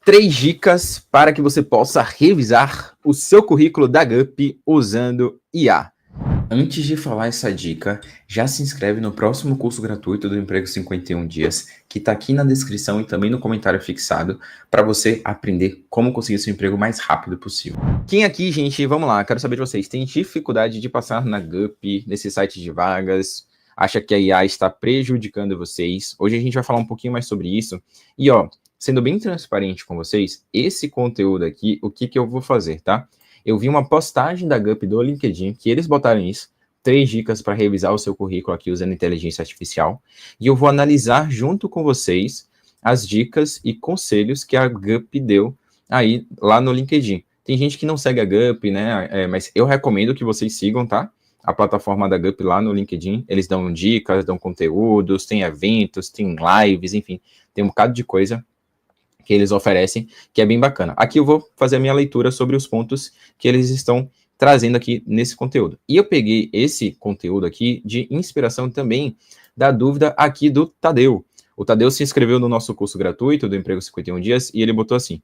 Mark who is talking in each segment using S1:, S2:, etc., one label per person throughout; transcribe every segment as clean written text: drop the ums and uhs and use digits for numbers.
S1: 3 dicas para que você possa revisar o seu currículo da GUP usando IA. Antes de falar essa dica, já se inscreve no próximo curso gratuito do Emprego 51 Dias, que está aqui na descrição e também no comentário fixado, para você aprender como conseguir seu emprego o mais rápido possível. Quem aqui, gente, vamos lá, quero saber de vocês, tem dificuldade de passar na GUP, nesse site de vagas? Acha que a IA está prejudicando vocês? Hoje a gente vai falar um pouquinho mais sobre isso. E sendo bem transparente com vocês, esse conteúdo aqui, o que eu vou fazer, tá? Eu vi uma postagem da GUP do LinkedIn, que eles botaram isso, 3 dicas para revisar o seu currículo aqui usando inteligência artificial, e eu vou analisar junto com vocês as dicas e conselhos que a GUP deu aí lá no LinkedIn. Tem gente que não segue a GUP, né, mas eu recomendo que vocês sigam, tá? A plataforma da GUP lá no LinkedIn, eles dão dicas, dão conteúdos, tem eventos, tem lives, enfim, tem um bocado de coisa que eles oferecem, que é bem bacana. Aqui eu vou fazer a minha leitura sobre os pontos que eles estão trazendo aqui nesse conteúdo. E eu peguei esse conteúdo aqui de inspiração também da dúvida aqui do Tadeu. O Tadeu se inscreveu no nosso curso gratuito do Emprego 51 Dias e ele botou assim: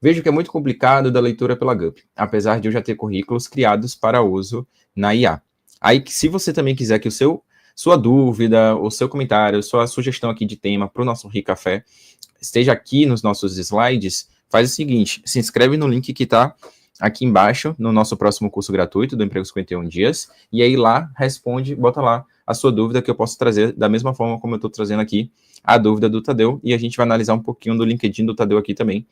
S1: vejo que é muito complicado da leitura pela GUP, apesar de eu já ter currículos criados para uso na IA. Aí, se você também quiser que sua dúvida, o seu comentário, sua sugestão aqui de tema para o nosso Ricafé esteja aqui nos nossos slides, faz o seguinte, se inscreve no link que está aqui embaixo, no nosso próximo curso gratuito do Emprego 51 Dias, e aí lá, responde, bota lá a sua dúvida que eu posso trazer da mesma forma como eu estou trazendo aqui a dúvida do Tadeu, e a gente vai analisar um pouquinho do LinkedIn do Tadeu aqui também,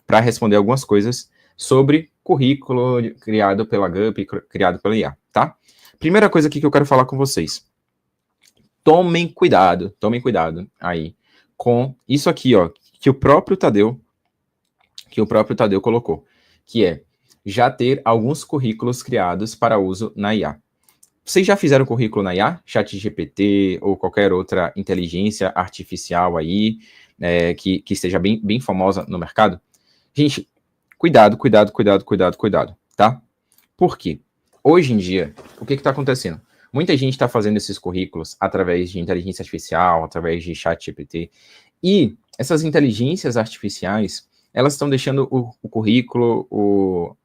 S1: para responder algumas coisas sobre currículo criado pela GUP, criado pela IA, tá? Primeira coisa aqui que eu quero falar com vocês. Tomem cuidado aí com isso aqui, que o próprio Tadeu colocou, que é já ter alguns currículos criados para uso na IA. Vocês já fizeram currículo na IA? ChatGPT ou qualquer outra inteligência artificial aí, que esteja bem famosa no mercado? Gente, cuidado, tá? Por quê? Hoje em dia, o que está acontecendo? Muita gente está fazendo esses currículos através de inteligência artificial, através de ChatGPT, e essas inteligências artificiais, elas estão deixando o currículo, o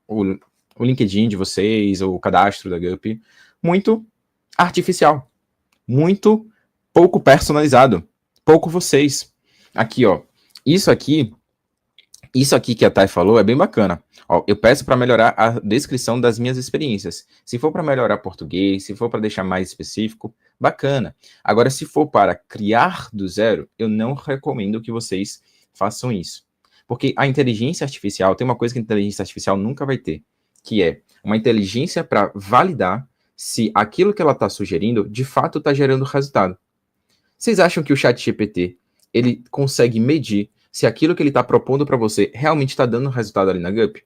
S1: LinkedIn de vocês, o cadastro da GUP, muito artificial, muito pouco personalizado, pouco vocês. Aqui, isso aqui que a Thay falou é bem bacana. Eu peço para melhorar a descrição das minhas experiências. Se for para melhorar português, se for para deixar mais específico, bacana. Agora, se for para criar do zero, eu não recomendo que vocês façam isso. Porque a inteligência artificial, tem uma coisa que a inteligência artificial nunca vai ter, que é uma inteligência para validar se aquilo que ela está sugerindo, de fato está gerando resultado. Vocês acham que o ChatGPT, ele consegue medir se aquilo que ele está propondo para você realmente está dando resultado ali na GUP?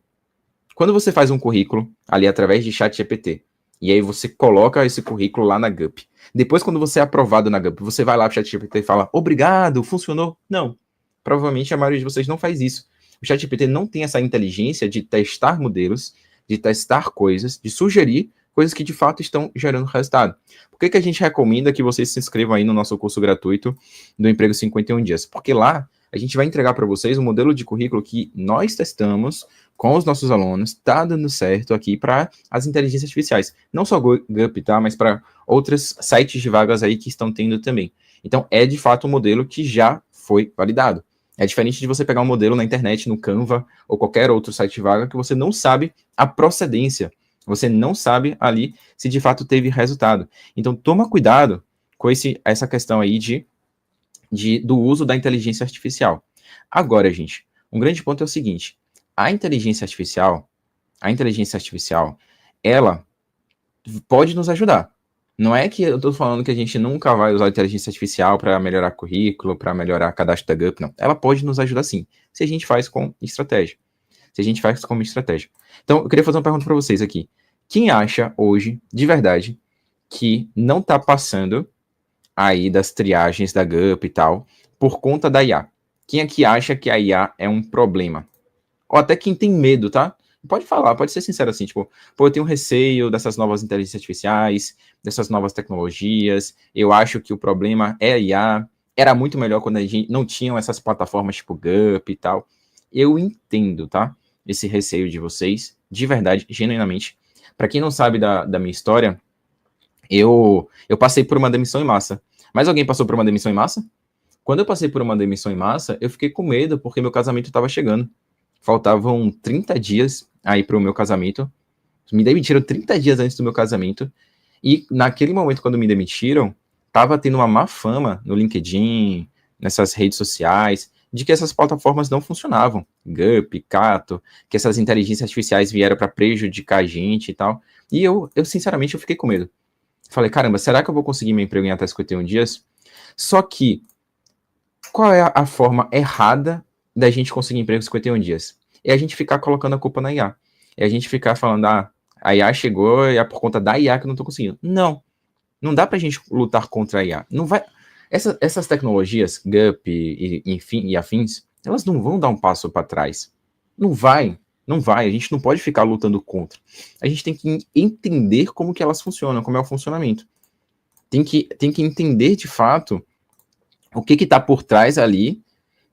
S1: Quando você faz um currículo ali através de ChatGPT, e aí você coloca esse currículo lá na GUP, depois quando você é aprovado na GUP, você vai lá para o ChatGPT e fala, obrigado, funcionou? Não. Provavelmente a maioria de vocês não faz isso. O ChatGPT não tem essa inteligência de testar modelos, de testar coisas, de sugerir coisas que de fato estão gerando resultado. Por que a gente recomenda que vocês se inscrevam aí no nosso curso gratuito do Emprego 51 Dias? Porque lá a gente vai entregar para vocês um modelo de currículo que nós testamos com os nossos alunos, está dando certo aqui para as inteligências artificiais. Não só GUP, tá? Mas para outros sites de vagas aí que estão tendo também. Então, é de fato um modelo que já foi validado. É diferente de você pegar um modelo na internet, no Canva, ou qualquer outro site de vaga, que você não sabe a procedência. Você não sabe ali se de fato teve resultado. Então, toma cuidado com essa questão aí do uso da inteligência artificial. Agora, gente, um grande ponto é o seguinte, a inteligência artificial, ela pode nos ajudar. Não é que eu estou falando que a gente nunca vai usar a inteligência artificial para melhorar currículo, para melhorar cadastro da GUP, não. Ela pode nos ajudar sim, se a gente faz com estratégia. Então, eu queria fazer uma pergunta para vocês aqui. Quem acha hoje, de verdade, que não está passando aí das triagens da GUP e tal, por conta da IA? Quem aqui acha que a IA é um problema? Ou até quem tem medo, tá? Pode falar, pode ser sincero assim, tipo, eu tenho receio dessas novas inteligências artificiais, dessas novas tecnologias, eu acho que o problema é a IA, era muito melhor quando a gente não tinha essas plataformas tipo GUP e tal. eu entendo, tá? Esse receio de vocês, de verdade, genuinamente. Para quem não sabe da minha história, eu passei por uma demissão em massa. Mas alguém passou por uma demissão em massa? Quando eu passei por uma demissão em massa, eu fiquei com medo porque meu casamento estava chegando. Faltavam 30 dias aí para o meu casamento. Me demitiram 30 dias antes do meu casamento. E naquele momento, quando me demitiram, estava tendo uma má fama no LinkedIn, nessas redes sociais, de que essas plataformas não funcionavam. Gup, Cato, que essas inteligências artificiais vieram para prejudicar a gente e tal. E sinceramente, eu fiquei com medo. Falei, caramba, será que eu vou conseguir meu emprego em até 51 dias? Só que, qual é a forma errada da gente conseguir emprego em 51 dias? É a gente ficar colocando a culpa na IA. É a gente ficar falando, a IA chegou e é por conta da IA que eu não tô conseguindo. Não dá pra gente lutar contra a IA. Não vai... Essas tecnologias, GUP e afins, elas não vão dar um passo para trás. Não vai. A gente não pode ficar lutando contra. A gente tem que entender como que elas funcionam, como é o funcionamento. Tem que entender, de fato, o que está por trás ali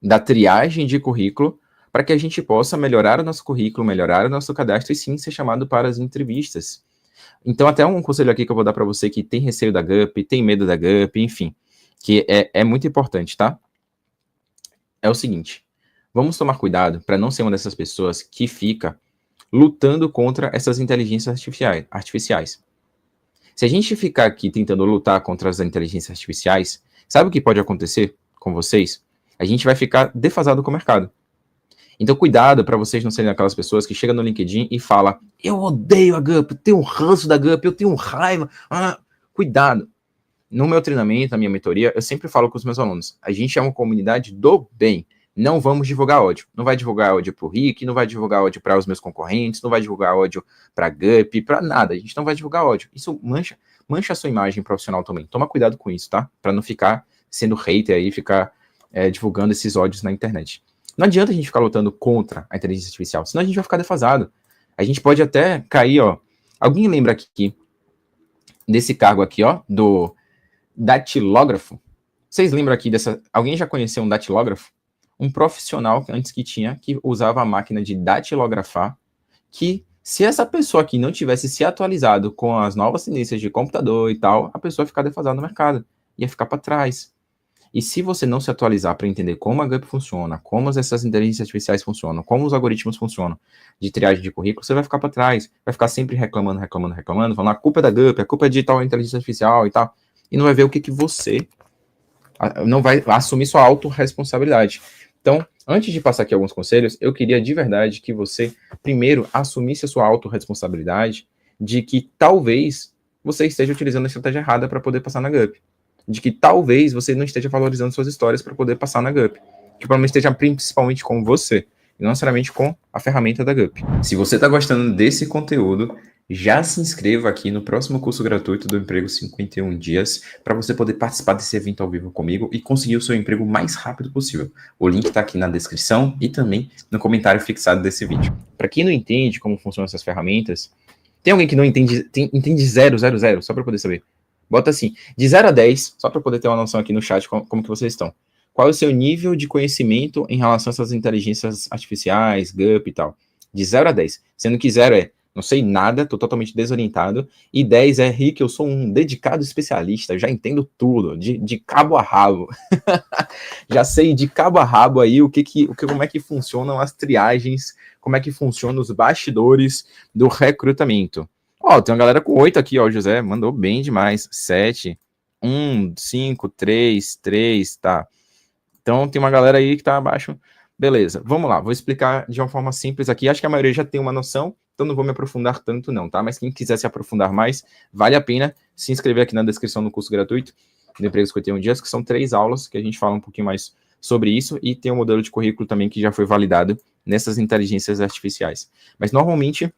S1: da triagem de currículo para que a gente possa melhorar o nosso currículo, melhorar o nosso cadastro e sim ser chamado para as entrevistas. Então, até um conselho aqui que eu vou dar para você que tem receio da GUP, tem medo da GUP, enfim, que é muito importante, tá? É o seguinte, vamos tomar cuidado para não ser uma dessas pessoas que fica lutando contra essas inteligências artificiais. Se a gente ficar aqui tentando lutar contra as inteligências artificiais, sabe o que pode acontecer com vocês? A gente vai ficar defasado com o mercado. Então, cuidado para vocês não serem aquelas pessoas que chegam no LinkedIn e falam, eu odeio a GUP, eu tenho um ranço da GUP, eu tenho raiva. Cuidado. No meu treinamento, na minha mentoria, eu sempre falo com os meus alunos, a gente é uma comunidade do bem. Não vamos divulgar ódio. Não vai divulgar ódio para o Rick, não vai divulgar ódio para os meus concorrentes, não vai divulgar ódio para a GUP, para nada. A gente não vai divulgar ódio. Isso mancha a sua imagem profissional também. Toma cuidado com isso, tá? Para não ficar sendo hater aí, ficar divulgando esses ódios na internet. Não adianta a gente ficar lutando contra a inteligência artificial, senão a gente vai ficar defasado. A gente pode até cair, ó. Alguém lembra aqui desse cargo aqui, ó, do datilógrafo? Vocês lembram aqui dessa... Alguém já conheceu um datilógrafo? Um profissional antes que usava a máquina de datilografar, que se essa pessoa aqui não tivesse se atualizado com as novas tendências de computador e tal, a pessoa ia ficar defasada no mercado, ia ficar para trás. E se você não se atualizar para entender como a GUP funciona, como essas inteligências artificiais funcionam, como os algoritmos funcionam de triagem de currículo, você vai ficar para trás, vai ficar sempre reclamando, falando a culpa é da GUP, a culpa é de tal inteligência artificial e tal, e não vai ver o que você não vai assumir sua autorresponsabilidade. Então, antes de passar aqui alguns conselhos, eu queria de verdade que você primeiro assumisse a sua autorresponsabilidade de que talvez você esteja utilizando a estratégia errada para poder passar na GUP. De que talvez você não esteja valorizando suas histórias para poder passar na GUP. Que o problema esteja principalmente com você, e não necessariamente com a ferramenta da GUP. Se você está gostando desse conteúdo, já se inscreva aqui no próximo curso gratuito do Emprego 51 Dias, para você poder participar desse evento ao vivo comigo e conseguir o seu emprego o mais rápido possível. O link está aqui na descrição e também no comentário fixado desse vídeo. Para quem não entende como funcionam essas ferramentas, tem alguém que não entende, entende 0, só para poder saber. Bota assim, de 0 a 10, só para poder ter uma noção aqui no chat como que vocês estão. Qual é o seu nível de conhecimento em relação a essas inteligências artificiais, GUP e tal? De 0 a 10. Sendo que 0 é, não sei nada, tô totalmente desorientado. E 10 é, Rick, eu sou um dedicado especialista, já entendo tudo, de cabo a rabo. Já sei de cabo a rabo aí como é que funcionam as triagens, como é que funcionam os bastidores do recrutamento. Ó, tem uma galera com 8 aqui, ó, o José mandou bem demais. 7, 1, 5, 3, 3, tá. Então tem uma galera aí que tá abaixo. Beleza, vamos lá, vou explicar de uma forma simples aqui. Acho que a maioria já tem uma noção, então não vou me aprofundar tanto não, tá? Mas quem quiser se aprofundar mais, vale a pena se inscrever aqui na descrição do curso gratuito do Emprego 51 Dias, que são 3 aulas que a gente fala um pouquinho mais sobre isso, e tem um modelo de currículo também que já foi validado nessas inteligências artificiais. Mas normalmente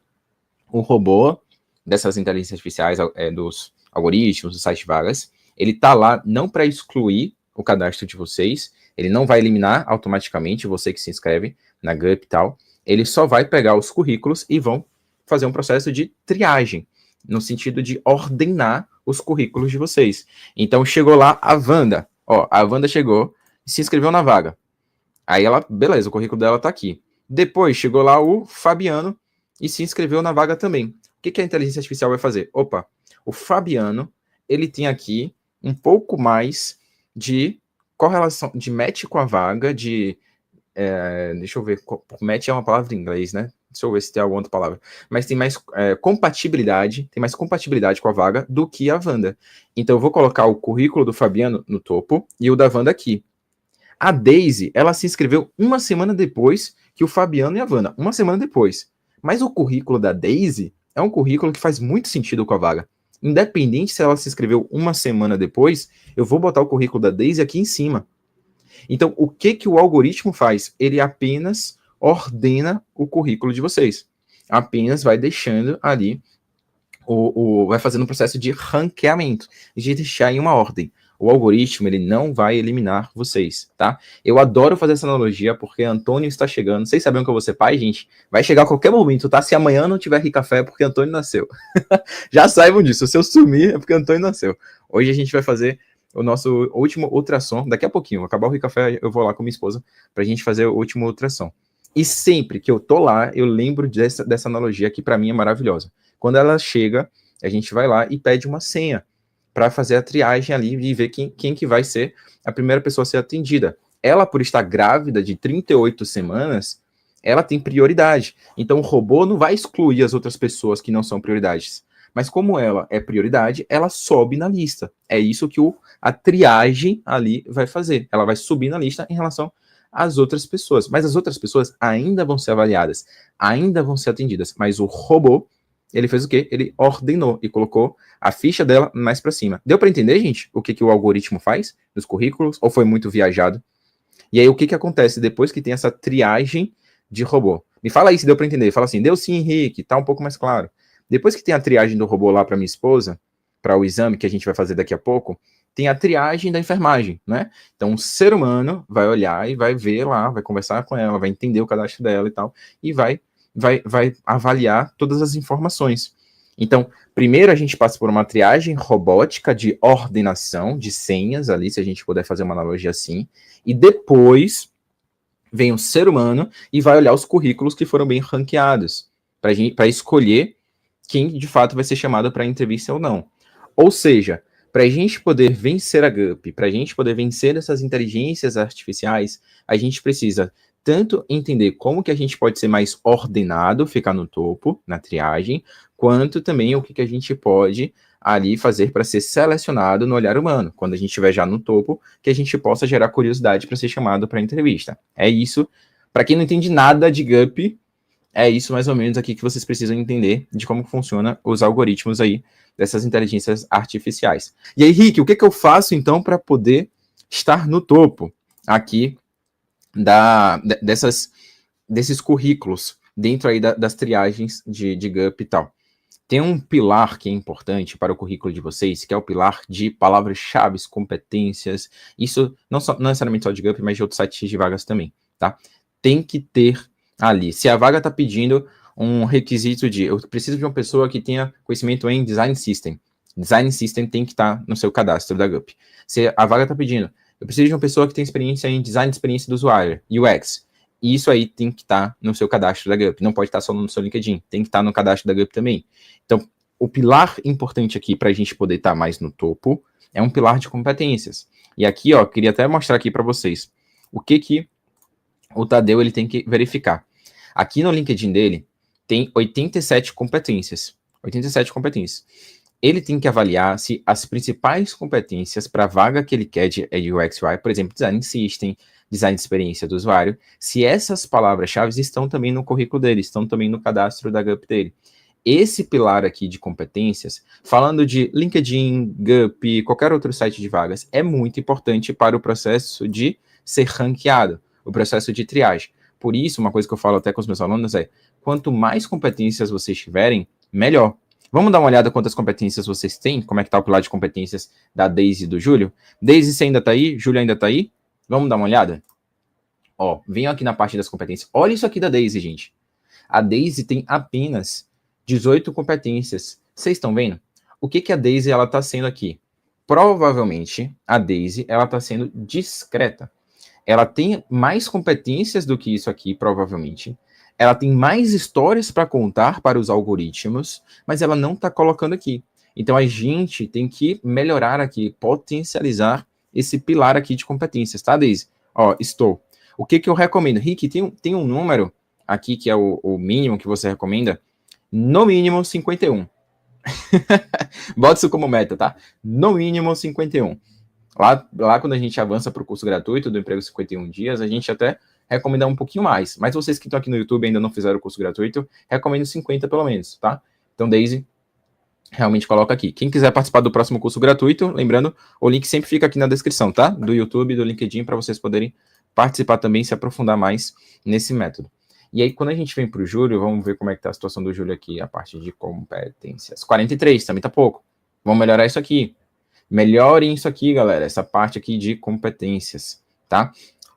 S1: o robô dessas inteligências artificiais, dos algoritmos, do site vagas, ele tá lá não para excluir o cadastro de vocês, ele não vai eliminar automaticamente você que se inscreve na GUP e tal, ele só vai pegar os currículos e vão fazer um processo de triagem, no sentido de ordenar os currículos de vocês. Então chegou lá a Wanda chegou e se inscreveu na vaga. Aí ela, beleza, o currículo dela tá aqui. Depois chegou lá o Fabiano e se inscreveu na vaga também. O que a inteligência artificial vai fazer? Opa, o Fabiano, ele tem aqui um pouco mais de correlação, de match com a vaga, deixa eu ver, match é uma palavra em inglês, né? Deixa eu ver se tem alguma outra palavra. Mas tem mais compatibilidade com a vaga do que a Wanda. Então eu vou colocar o currículo do Fabiano no topo e o da Wanda aqui. A Daisy, ela se inscreveu uma semana depois que o Fabiano e a Wanda. Uma semana depois. Mas o currículo da Daisy é um currículo que faz muito sentido com a vaga. Independente se ela se inscreveu uma semana depois, eu vou botar o currículo da Daisy aqui em cima. Então, o que o algoritmo faz? Ele apenas ordena o currículo de vocês. Apenas vai deixando ali, vai fazendo um processo de ranqueamento, de deixar em uma ordem. O algoritmo, ele não vai eliminar vocês, tá? Eu adoro fazer essa analogia porque Antônio está chegando. Vocês sabem que eu vou ser pai, gente? Vai chegar a qualquer momento, tá? Se amanhã não tiver café é porque Antônio nasceu. Já saibam disso. Se eu sumir é porque Antônio nasceu. Hoje a gente vai fazer o nosso último ultrassom. Daqui a pouquinho, acabar o café, eu vou lá com minha esposa pra gente fazer o último ultrassom. E sempre que eu tô lá, eu lembro dessa analogia que pra mim é maravilhosa. Quando ela chega, a gente vai lá e pede uma senha para fazer a triagem ali e ver quem que vai ser a primeira pessoa a ser atendida. Ela, por estar grávida de 38 semanas, ela tem prioridade. Então, o robô não vai excluir as outras pessoas que não são prioridades. Mas como ela é prioridade, ela sobe na lista. É isso que a triagem ali vai fazer. Ela vai subir na lista em relação às outras pessoas. Mas as outras pessoas ainda vão ser avaliadas, ainda vão ser atendidas. Mas o robô, ele fez o quê? Ele ordenou e colocou a ficha dela mais para cima. Deu para entender, gente, o que o algoritmo faz nos currículos? Ou foi muito viajado? E aí, o que acontece depois que tem essa triagem de robô? Me fala aí se deu para entender. Fala assim, deu sim, Henrique, tá um pouco mais claro. Depois que tem a triagem do robô lá para minha esposa, para o exame que a gente vai fazer daqui a pouco, tem a triagem da enfermagem, né? Então, um ser humano vai olhar e vai ver lá, vai conversar com ela, vai entender o cadastro dela e tal, e vai avaliar todas as informações. Então, primeiro a gente passa por uma triagem robótica de ordenação de senhas ali, se a gente puder fazer uma analogia assim, e depois vem o ser humano e vai olhar os currículos que foram bem ranqueados, para escolher quem de fato vai ser chamado para a entrevista ou não. Ou seja, para a gente poder vencer a GUP, para a gente poder vencer essas inteligências artificiais, a gente precisa tanto entender como que a gente pode ser mais ordenado, ficar no topo, na triagem, quanto também o que a gente pode ali fazer para ser selecionado no olhar humano, quando a gente estiver já no topo, que a gente possa gerar curiosidade para ser chamado para a entrevista. É isso. Para quem não entende nada de GUP, é isso mais ou menos aqui que vocês precisam entender de como funcionam os algoritmos aí dessas inteligências artificiais. E aí, Rick, o que eu faço então para poder estar no topo aqui desses currículos dentro aí das triagens de GUP e tal? Tem um pilar que é importante para o currículo de vocês, que é o pilar de palavras-chave, competências. Isso não necessariamente só de GUP, mas de outros sites de vagas também, tá? Tem que ter ali. Se a vaga está pedindo um requisito eu preciso de uma pessoa que tenha conhecimento em Design System. Design System tem que estar no seu cadastro da GUP. Se a vaga está pedindo, eu preciso de uma pessoa que tenha experiência em Design de experiência do usuário, UX. E isso aí tem que estar no seu cadastro da GUP. Não pode estar só no seu LinkedIn. Tem que estar no cadastro da GUP também. Então, o pilar importante aqui para a gente poder estar mais no topo é um pilar de competências. E aqui, ó, queria até mostrar aqui para vocês o que o Tadeu ele tem que verificar. Aqui no LinkedIn dele tem 87 competências. 87 competências. Ele tem que avaliar se as principais competências para a vaga que ele quer de UX UI, por exemplo, Design System, Design de experiência do usuário, se essas palavras-chave estão também no currículo dele, estão também no cadastro da GUP dele. Esse pilar aqui de competências, falando de LinkedIn, GUP, qualquer outro site de vagas, é muito importante para o processo de ser ranqueado, o processo de triagem. Por isso, uma coisa que eu falo até com os meus alunos é, quanto mais competências vocês tiverem, melhor. Vamos dar uma olhada quantas competências vocês têm? Como é que tá o pilar de competências da Daisy e do Júlio? Daisy, você ainda tá aí? Júlio ainda tá aí? Vamos dar uma olhada? Ó, venham aqui na parte das competências. Olha isso aqui da Daisy, gente. A Daisy tem apenas 18 competências. Vocês estão vendo? O que a Daisy ela tá sendo aqui? Provavelmente, a Daisy ela tá sendo discreta. ela tem mais competências do que isso aqui, provavelmente. Ela tem mais histórias para contar para os algoritmos, mas ela não está colocando aqui. Então a gente tem que melhorar aqui, potencializar esse pilar aqui de competências, tá, Deise? Ó, estou. O que eu recomendo? Rick, tem um número aqui que é o mínimo que você recomenda? No mínimo 51. Bota isso como meta, tá? No mínimo 51. Lá quando a gente avança para o curso gratuito do Emprego 51 Dias, a gente até recomenda um pouquinho mais. Mas vocês que estão aqui no YouTube e ainda não fizeram o curso gratuito, recomendo 50 pelo menos, tá? Então, Daisy, realmente coloca aqui. Quem quiser participar do próximo curso gratuito, lembrando, o link sempre fica aqui na descrição, tá? Do YouTube e do LinkedIn, para vocês poderem participar também e se aprofundar mais nesse método. E aí, quando a gente vem para o Júlio, vamos ver como é que tá a situação do Júlio aqui, a parte de competências. 43, também tá pouco. Vamos melhorar isso aqui. Melhorem isso aqui, galera, essa parte aqui de competências, tá?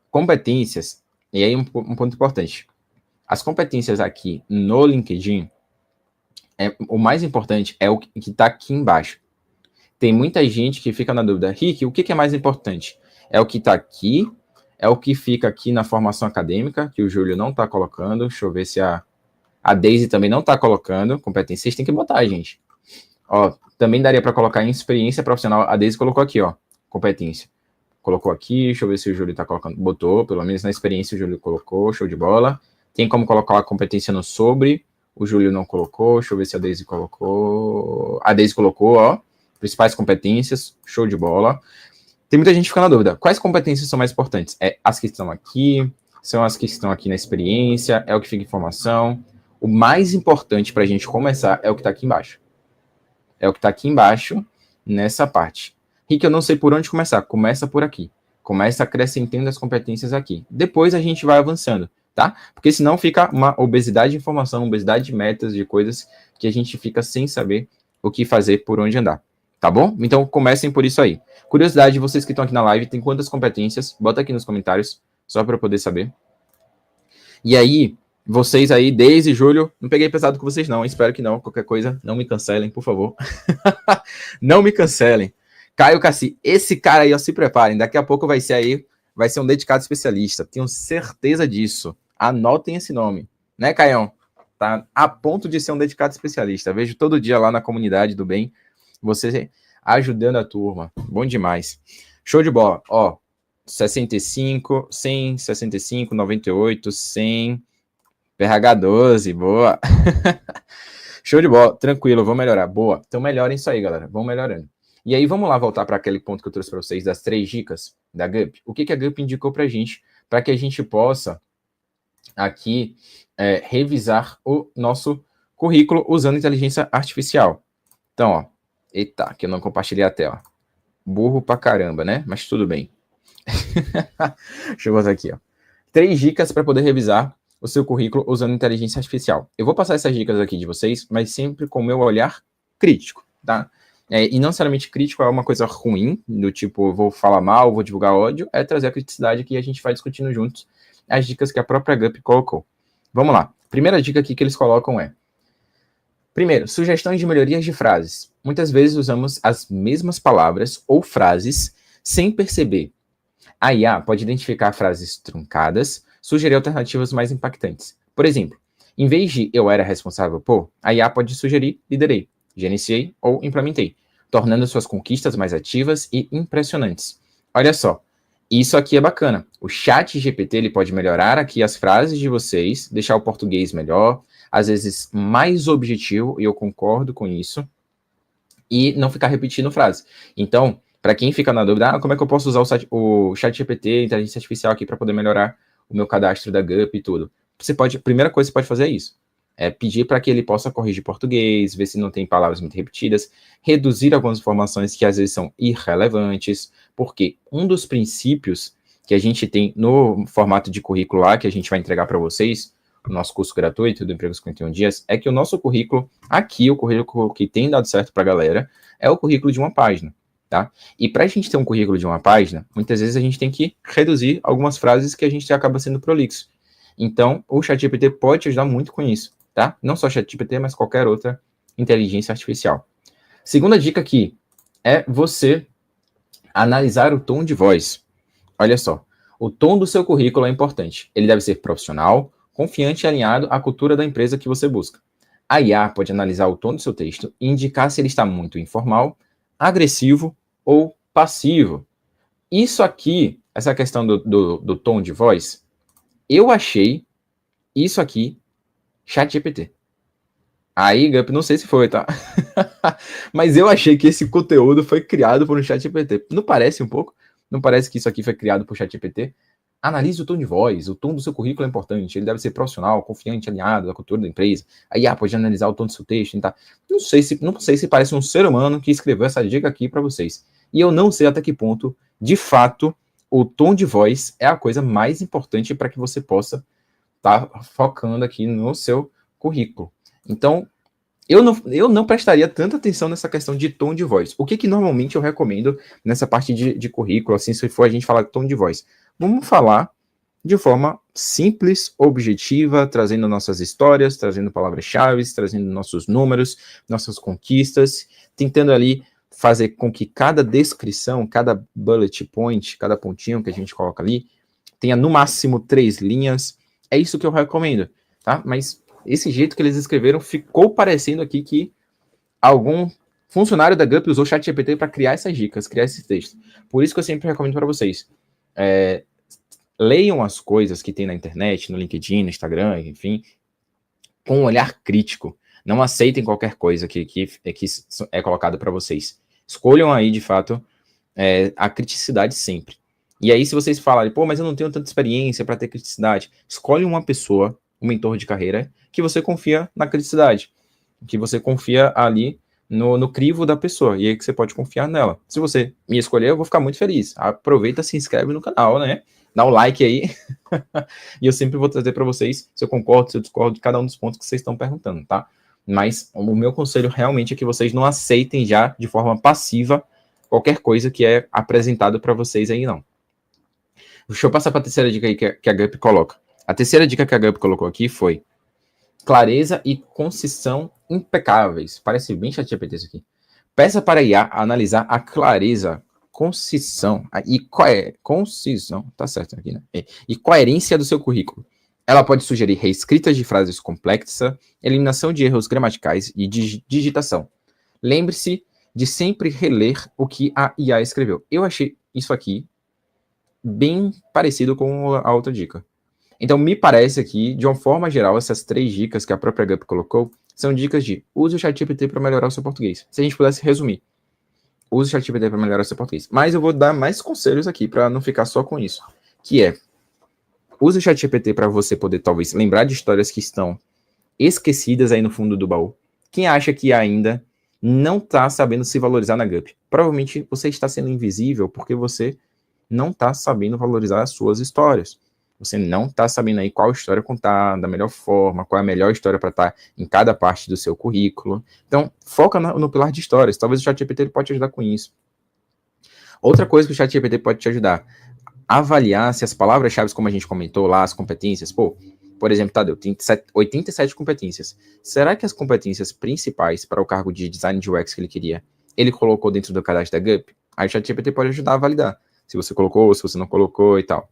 S1: Competências, e aí um ponto importante. As competências aqui no LinkedIn, o mais importante é o que está aqui embaixo. Tem muita gente que fica na dúvida, Rick, o que é mais importante? É o que está aqui, é o que fica aqui na formação acadêmica, que o Júlio não está colocando, deixa eu ver se a Daisy também não está colocando, competências, vocês têm que botar, gente. Ó, também daria para colocar em experiência profissional. A Daisy colocou aqui, ó, competência. Colocou aqui, deixa eu ver se o Júlio está colocando. Botou, pelo menos na experiência o Júlio colocou, show de bola. Tem como colocar a competência no sobre, o Júlio não colocou, deixa eu ver se a Daisy colocou. A Daisy colocou, ó, principais competências, show de bola. Tem muita gente que fica na dúvida, quais competências são mais importantes? É as que estão aqui, são as que estão aqui na experiência, é o que fica em formação. O mais importante para a gente começar é o que está aqui embaixo. É o que está aqui embaixo, nessa parte. Rick, eu não sei por onde começar. Começa por aqui. Começa acrescentando as competências aqui. Depois a gente vai avançando, tá? Porque senão fica uma obesidade de informação, obesidade de metas, de coisas que a gente fica sem saber o que fazer, por onde andar. Tá bom? Então comecem por isso aí. Curiosidade, vocês que estão aqui na live, tem quantas competências? Bota aqui nos comentários, só para eu poder saber. E aí, vocês aí, Deise e Júlio, não peguei pesado com vocês não, espero que não, qualquer coisa, não me cancelem, por favor. Não me cancelem. Caio Cassi, esse cara aí, ó, se preparem, daqui a pouco vai ser um dedicado especialista, tenho certeza disso. Anotem esse nome, né, Caião? Tá a ponto de ser um dedicado especialista, vejo todo dia lá na comunidade do bem, você ajudando a turma, bom demais. Show de bola, ó, 65, 100, 65, 98, 100... PH 12, boa. Show de bola, tranquilo, vou melhorar. Boa, então melhorem isso aí, galera, vão melhorando. E aí, vamos lá voltar para aquele ponto que eu trouxe para vocês das 3 dicas da GUP. O que a GUP indicou para a gente, para que a gente possa aqui revisar o nosso currículo usando inteligência artificial. Então, ó, eita, que eu não compartilhei a tela. Burro pra caramba, né? Mas tudo bem. Deixa eu botar aqui, ó. 3 dicas para poder revisar o seu currículo usando inteligência artificial. Eu vou passar essas dicas aqui de vocês, mas sempre com o meu olhar crítico, tá? E não necessariamente crítico é uma coisa ruim, do tipo, vou falar mal, vou divulgar ódio, é trazer a criticidade que a gente vai discutindo juntos as dicas que a própria GUP colocou. Vamos lá. Primeira dica aqui que eles colocam é: primeiro, sugestões de melhorias de frases. Muitas vezes usamos as mesmas palavras ou frases sem perceber. A IA pode identificar frases truncadas, sugerir alternativas mais impactantes. Por exemplo, em vez de eu era responsável por, a IA pode sugerir liderei, gerenciei ou implementei, tornando suas conquistas mais ativas e impressionantes. Olha só, isso aqui é bacana. O ChatGPT ele pode melhorar aqui as frases de vocês, deixar o português melhor, às vezes mais objetivo, e eu concordo com isso, e não ficar repetindo frase. Então, para quem fica na dúvida, como é que eu posso usar o ChatGPT, inteligência artificial aqui para poder melhorar o meu cadastro da GUP e tudo? A primeira coisa que você pode fazer é isso. É pedir para que ele possa corrigir português, ver se não tem palavras muito repetidas, reduzir algumas informações que às vezes são irrelevantes, porque um dos princípios que a gente tem no formato de currículo lá, que a gente vai entregar para vocês, o nosso curso gratuito do Emprego 51 Dias, é que o nosso currículo, aqui, o currículo que tem dado certo para a galera, é o currículo de uma página. Tá? E para a gente ter um currículo de uma página, muitas vezes a gente tem que reduzir algumas frases que a gente acaba sendo prolixo. Então, o ChatGPT pode te ajudar muito com isso, tá? Não só o ChatGPT, mas qualquer outra inteligência artificial. Segunda dica aqui é você analisar o tom de voz. Olha só, O tom do seu currículo é importante. Ele deve ser profissional, confiante e alinhado à cultura da empresa que você busca. A IA pode analisar o tom do seu texto e indicar se ele está muito informal, agressivo ou passivo. Isso aqui, essa questão do tom de voz, eu achei isso aqui ChatGPT. Aí, Gup, não sei se foi, tá? Mas eu achei que esse conteúdo foi criado por um ChatGPT. Não parece um pouco? Não parece que isso aqui foi criado por ChatGPT? Analise o tom de voz, o tom do seu currículo é importante, ele deve ser profissional, confiante, alinhado à cultura da empresa. A IA pode analisar o tom do seu texto, tá? Não sei se parece um ser humano que escreveu essa dica aqui para vocês. E eu não sei até que ponto, de fato, o tom de voz é a coisa mais importante para que você possa estar focando aqui no seu currículo. Então, eu não prestaria tanta atenção nessa questão de tom de voz. O que normalmente eu recomendo nessa parte de currículo, assim, se for a gente falar de tom de voz? Vamos falar de forma simples, objetiva, trazendo nossas histórias, trazendo palavras-chave, trazendo nossos números, nossas conquistas, tentando ali fazer com que cada descrição, cada bullet point, cada pontinho que a gente coloca ali, tenha no máximo 3 linhas. É isso que eu recomendo, tá? Mas esse jeito que eles escreveram ficou parecendo aqui que algum funcionário da Gup usou o ChatGPT para criar essas dicas, criar esse texto. Por isso que eu sempre recomendo para vocês. Leiam as coisas que tem na internet, no LinkedIn, no Instagram, enfim, com um olhar crítico. Não aceitem qualquer coisa que é colocada para vocês. Escolham aí, de fato, a criticidade sempre. E aí, se vocês falarem, pô, mas eu não tenho tanta experiência para ter criticidade, escolhe uma pessoa, um mentor de carreira, que você confia na criticidade, que você confia ali no crivo da pessoa, e aí que você pode confiar nela. Se você me escolher, eu vou ficar muito feliz. Aproveita, se inscreve no canal, né? Dá o like aí, e eu sempre vou trazer para vocês se eu concordo, se eu discordo de cada um dos pontos que vocês estão perguntando, tá? Mas o meu conselho realmente é que vocês não aceitem já de forma passiva qualquer coisa que é apresentado para vocês aí, não. Deixa eu passar para a terceira dica aí que a Gup coloca. A terceira dica que a Gup colocou aqui foi clareza e concisão impecáveis. Parece bem ChatGPT isso aqui. Peça para a IA analisar a clareza, concisão concisão, tá certo aqui, né? E coerência do seu currículo. Ela pode sugerir reescritas de frases complexas, eliminação de erros gramaticais e digitação. Lembre-se de sempre reler o que a IA escreveu. Eu achei isso aqui bem parecido com a outra dica. Então, me parece aqui, de uma forma geral, essas 3 dicas que a própria Gup colocou são dicas de use o ChatGPT para melhorar o seu português. Se a gente pudesse resumir, use o ChatGPT para melhorar o seu português. Mas eu vou dar mais conselhos aqui para não ficar só com isso, que é use o ChatGPT para você poder, talvez, lembrar de histórias que estão esquecidas aí no fundo do baú. Quem acha que ainda não está sabendo se valorizar na Gup? Provavelmente você está sendo invisível porque você não está sabendo valorizar as suas histórias. Você não está sabendo aí qual história contar da melhor forma, qual é a melhor história para estar em cada parte do seu currículo. Então, foca no pilar de histórias. Talvez o ChatGPT pode te ajudar com isso. Outra coisa que o ChatGPT pode te ajudar, avaliar se as palavras-chave, como a gente comentou lá, as competências, por exemplo, Tadeu, tem 87 competências. Será que as competências principais para o cargo de design de UX que ele queria, ele colocou dentro do cadastro da Gup? Aí o ChatGPT pode ajudar a validar. Se você colocou, se você não colocou e tal.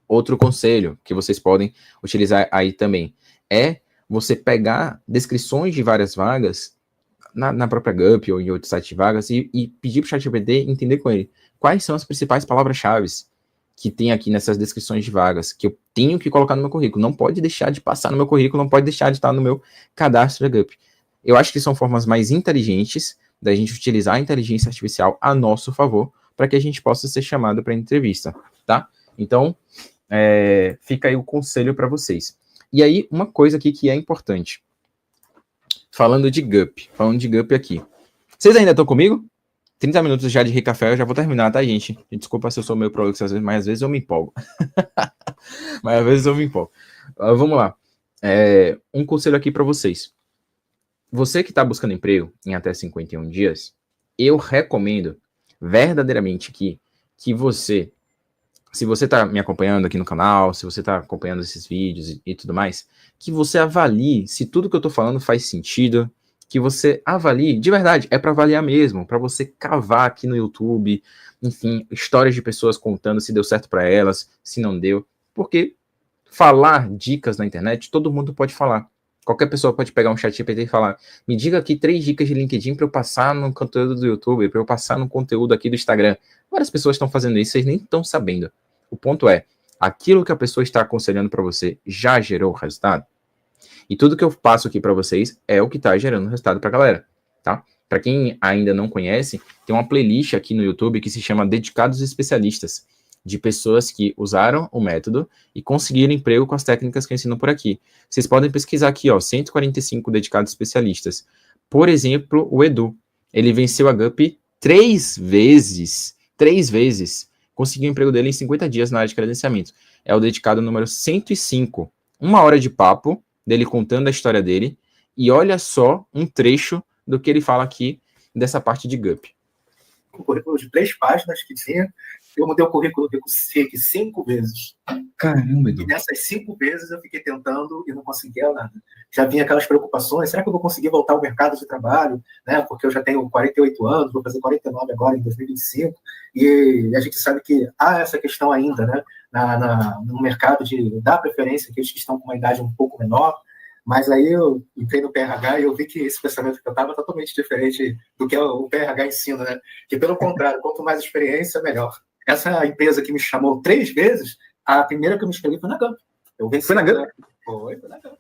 S1: Outro conselho que vocês podem utilizar aí também é você pegar descrições de várias vagas na própria Gup ou em outro site de vagas e pedir para o ChatGPT entender com ele quais são as principais palavras-chave que tem aqui nessas descrições de vagas que eu tenho que colocar no meu currículo. Não pode deixar de passar no meu currículo, não pode deixar de estar no meu cadastro da Gup. Eu acho que são formas mais inteligentes da gente utilizar a inteligência artificial a nosso favor para que a gente possa ser chamado para entrevista, tá? Então, fica aí o conselho para vocês. E aí, uma coisa aqui que é importante. Falando de Gup aqui. Vocês ainda estão comigo? 30 minutos já de recafé, eu já vou terminar, tá, gente? Desculpa se eu sou meio prolixo às vezes, mas às vezes eu me empolgo. Vamos lá. Um conselho aqui para vocês. Você que está buscando emprego em até 51 dias, eu recomendo verdadeiramente que você, se você está me acompanhando aqui no canal, se você está acompanhando esses vídeos e tudo mais, que você avalie se tudo que eu estou falando faz sentido, que você avalie, de verdade, é para avaliar mesmo, para você cavar aqui no YouTube, enfim, histórias de pessoas contando se deu certo para elas, se não deu, porque falar dicas na internet, todo mundo pode falar. Qualquer pessoa pode pegar um chat GPT e falar, me diga aqui 3 dicas de LinkedIn para eu passar no conteúdo do YouTube, para eu passar no conteúdo aqui do Instagram. Várias pessoas estão fazendo isso, vocês nem estão sabendo. O ponto é, aquilo que a pessoa está aconselhando para você já gerou resultado? E tudo que eu passo aqui para vocês é o que está gerando resultado para a galera, tá? Para quem ainda não conhece, tem uma playlist aqui no YouTube que se chama Dedicados Especialistas, de pessoas que usaram o método e conseguiram emprego com as técnicas que eu ensino por aqui. Vocês podem pesquisar aqui, ó, 145 dedicados especialistas. Por exemplo, o Edu. Ele venceu a GUP 3 vezes. 3 vezes. Conseguiu o emprego dele em 50 dias na área de credenciamento. É o dedicado número 105. 1 hora de papo dele contando a história dele. E olha só um trecho do que ele fala aqui dessa parte de GUP.
S2: Um currículo de 3 páginas que tinha. Eu mudei o currículo do SEC 5 vezes.
S1: Caramba, Edu.
S2: E nessas 5 vezes eu fiquei tentando e não conseguia nada. Já vinha aquelas preocupações, será que eu vou conseguir voltar ao mercado de trabalho? Né? Porque eu já tenho 48 anos, vou fazer 49 agora, em 2025, e a gente sabe que há essa questão ainda, né? No mercado de dar preferência àqueles que estão com uma idade um pouco menor. Mas aí eu entrei no PRH e eu vi que esse pensamento que eu estava é totalmente diferente do que o PRH ensina, né? Que, pelo contrário, quanto mais experiência, melhor. Essa empresa que me chamou 3 vezes, a primeira que eu me inscrevi foi na GUP.
S1: Foi na GUP?
S2: Foi na GUP.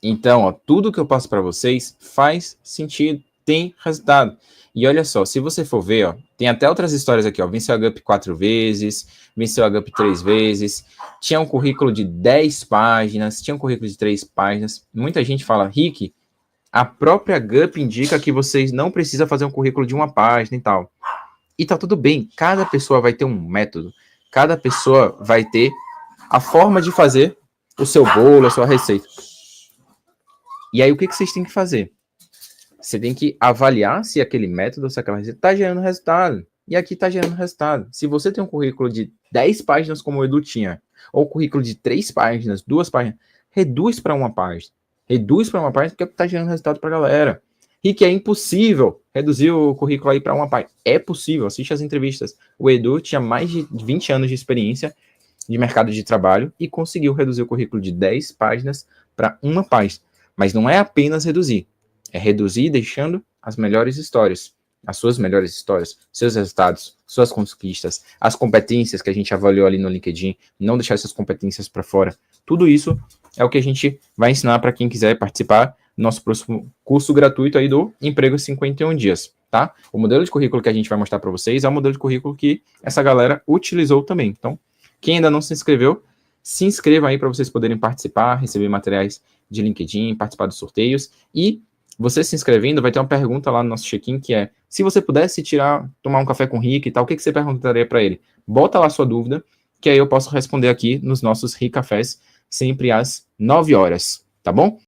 S1: Então, ó, tudo que eu passo para vocês faz sentido, tem resultado. E olha só, se você for ver, ó, tem até outras histórias aqui, ó, venceu a GUP 4 vezes, venceu a GUP 3 vezes, tinha um currículo de 10 páginas, tinha um currículo de 3 páginas. Muita gente fala, Rick, a própria GUP indica que vocês não precisam fazer um currículo de 1 página e tal. E tá tudo bem, cada pessoa vai ter um método, cada pessoa vai ter a forma de fazer o seu bolo, a sua receita. E aí, o que vocês têm que fazer? Você tem que avaliar se aquele método, se aquela receita está gerando resultado. E aqui está gerando resultado. Se você tem um currículo de 10 páginas, como o Edu tinha, ou currículo de 3 páginas, 2 páginas, reduz para 1 página. Reduz para 1 página, porque está gerando resultado para a galera. E que é impossível reduzir o currículo aí para 1 página. É possível, assiste as entrevistas. O Edu tinha mais de 20 anos de experiência de mercado de trabalho e conseguiu reduzir o currículo de 10 páginas para 1 página. Mas não é apenas reduzir. É reduzir deixando as melhores histórias. As suas melhores histórias, seus resultados, suas conquistas, as competências que a gente avaliou ali no LinkedIn, não deixar essas competências para fora. Tudo isso é o que a gente vai ensinar para quem quiser participar do nosso próximo curso gratuito aí do Emprego 51 Dias, tá? O modelo de currículo que a gente vai mostrar para vocês é o modelo de currículo que essa galera utilizou também. Então, quem ainda não se inscreveu, se inscreva aí para vocês poderem participar, receber materiais de LinkedIn, participar dos sorteios. E você se inscrevendo, vai ter uma pergunta lá no nosso check-in que é, se você pudesse tomar um café com o Rick e tal, o que você perguntaria para ele? Bota lá sua dúvida, que aí eu posso responder aqui nos nossos Rick Cafés, sempre às 9 horas, tá bom?